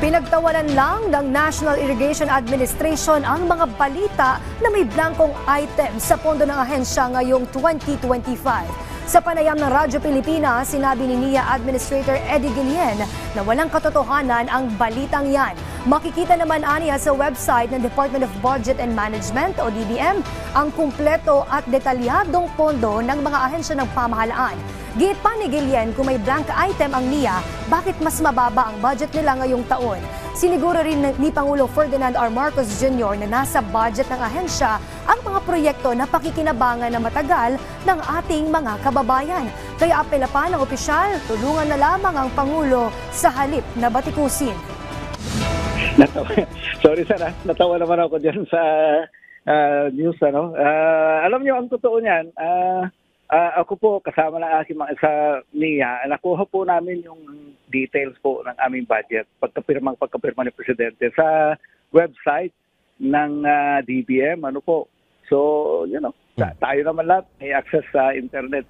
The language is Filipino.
Pinagtawanan lang ng National Irrigation Administration ang mga balita na may blankong item sa pondo ng ahensya ngayong 2025. Sa panayam ng Radyo Pilipinas, sinabi ni NIA Administrator Eddie Guillen na walang katotohanan ang balitang yan. Makikita naman aniya sa website ng Department of Budget and Management o DBM ang kumpleto at detalyadong pondo ng mga ahensya ng pamahalaan. Giit pa ni Guillen kung may blank item ang NIA, bakit mas mababa ang budget nila ngayong taon? Siniguro rin ni Pangulo Ferdinand R. Marcos Jr. na nasa budget ng ahensya ang mga proyekto na pakikinabangan na matagal ng ating mga kababayan. Kaya apela pa ng opisyal, tulungan na lamang ang Pangulo sa halip na batikusin. Sorry sir, natawa naman ako dyan sa news. Alam niyo, ang totoo niyan, ako po kasama ng aking mga sa NIA, nakuha po namin yung details po ng aming budget pagkapirma ni Presidente sa website ng DBM. So, tayo naman lahat may access sa internet